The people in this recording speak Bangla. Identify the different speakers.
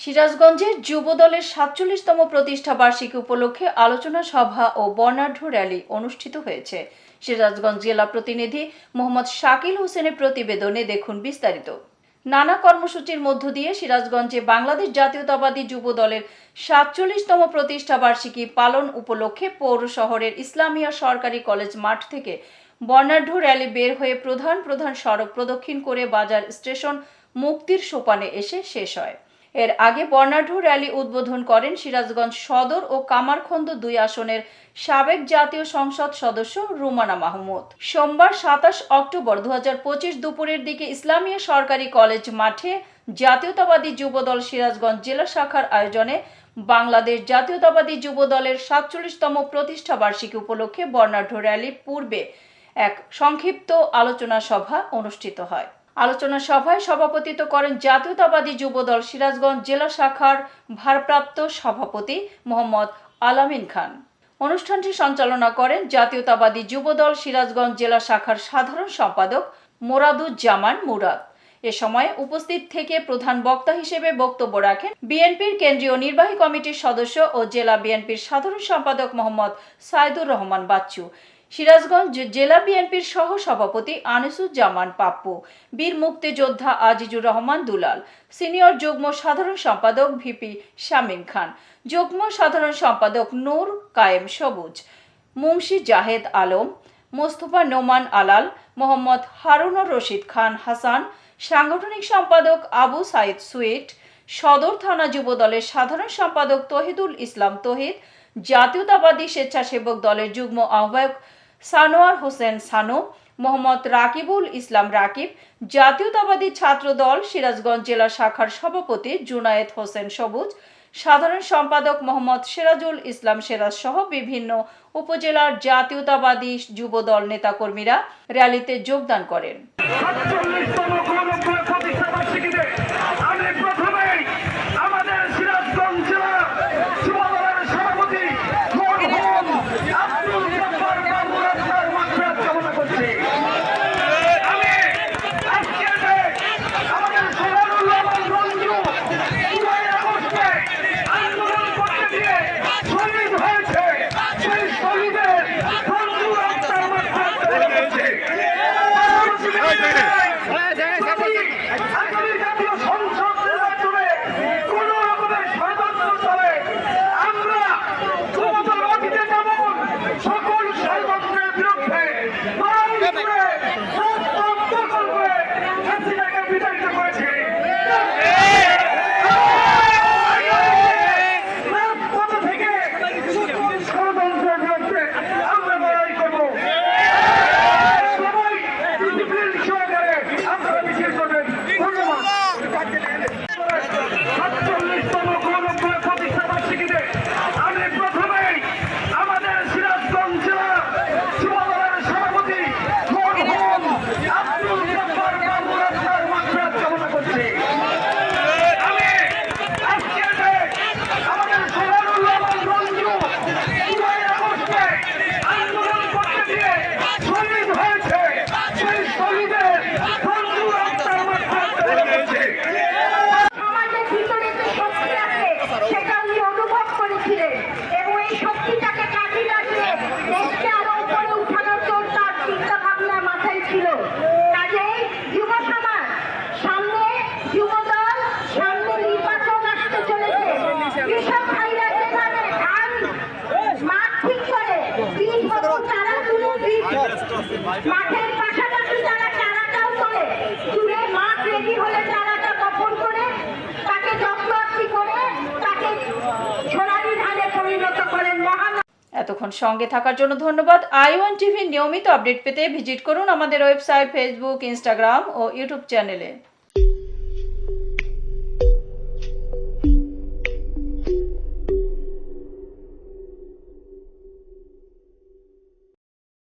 Speaker 1: সিরাজগঞ্জে যুবদলের ৪৭তম প্রতিষ্ঠা বার্ষিকী উপলক্ষে আলোচনা সভা ও বর্ণাঢ্য র্যালি অনুষ্ঠিত হয়েছে। সিরাজগঞ্জ জেলা প্রতিনিধি মোহাম্মদ শাকিল হোসেনের প্রতিবেদনে দেখুন বিস্তারিত। নানা কর্মসূচির মধ্য দিয়ে সিরাজগঞ্জে বাংলাদেশ জাতীয়তাবাদী যুবদলের ৪৭তম প্রতিষ্ঠা বার্ষিকী পালন উপলক্ষে পৌর শহরের ইসলামিয়া সরকারি কলেজ মাঠ থেকে বর্ণাঢ্য র্যালি বের হয়ে প্রধান সড়ক প্রদক্ষিণ করে বাজার স্টেশন মুক্তির সোপানে এসে শেষ হয়। এর আগে বর্ণাঢ্য র্যালি উদ্বোধন করেন সিরাজগঞ্জ সদর ও কামারখন্দ ২ আসনের সাবেক জাতীয় সংসদ সদস্য রুমানা মাহমুদ। সোমবার ২৭ অক্টোবর ২০২৫ দুপুরের দিকে ইসলামিয়া সরকারি কলেজ মাঠে জাতীয়তাবাদী যুবদল সিরাজগঞ্জ জেলা শাখার আয়োজনে বাংলাদেশ জাতীয়তাবাদী যুবদলের ৪৭তম প্রতিষ্ঠা বার্ষিকী উপলক্ষে বর্ণাঢ্য র্যালি পূর্বে এক সংক্ষিপ্ত আলোচনা সভা অনুষ্ঠিত হয়। আলোচনা সভায় সভাপতিত্ব করেন জাতীয়তাবাদী যুবদল সিরাজগঞ্জ জেলা শাখার ভারপ্রাপ্ত সভাপতি মোহাম্মদ আলামিন খান। অনুষ্ঠানটি সঞ্চালনা করেন জাতীয়তাবাদী যুবদল সিরাজগঞ্জ জেলা শাখার সাধারণ সম্পাদক মোরাদুজ্জামান মুরাদ। এ সময় উপস্থিত থেকে প্রধান বক্তা হিসেবে বক্তব্য রাখেন বিএনপির কেন্দ্রীয় নির্বাহী কমিটির সদস্য ও জেলা বিএনপির সাধারণ সম্পাদক মোহাম্মদ সাইদুর রহমান বাচ্চু, সিরাজগঞ্জ জেলা বিএনপির সহ সভাপতি আনিসুজ্জামান পাপ্পু, বীর মুক্তিযোদ্ধা আজিজুর রহমান দুলাল, সিনিয়র যুগ্ম সাধারণ সম্পাদক ভিপি শামীম খান, যুগ্ম সাধারণ সম্পাদক নূর কায়েম সবুজ, মুন্সি জাহেদ আলম, মোস্তফা নোমান আলাল, মোহাম্মদ হারুনুর রশিদ খান হাসান, সাংগঠনিক সম্পাদক আবু সাইদ সুইট, সদর থানা যুবদলের সাধারণ সম্পাদক তহিদুল ইসলাম তহিদ, জাতীয়তাবাদী স্বেচ্ছাসেবক দলের যুগ্ম আহ্বায়ক সানোয়ার হোসেন সানু, মোহাম্মদ রাকিবুল ইসলাম রাকিব, জাতীয়তাবাদী ছাত্র দল সিরাজগঞ্জ জেলা শাখার সভাপতি জুনায়েদ হোসেন সবুজ, সাধারণ সম্পাদক মোহাম্মদ সিরাজুল ইসলাম সিরাজ সহ বিভিন্ন উপজেলার জাতীয়তাবাদী যুবদল নেতাকর্মীরা র্যালিতে যোগদান করেন।
Speaker 2: মাঠের পাশাপাশি তারা চারাটাও করে দূরে মাঠ রেডি হলে চারাটা বপন করে তাকে যত্নআত্তি করে তাকে সোনালী ধানে পরিণত করেন।
Speaker 1: এতক্ষণ সঙ্গে থাকার জন্য ধন্যবাদ। i1 টিভির নিয়মিত আপডেট পেতে ভিজিট করুন আমাদের ওয়েবসাইট, ফেসবুক, ইনস্টাগ্রাম ও ইউটিউব চ্যানেলে।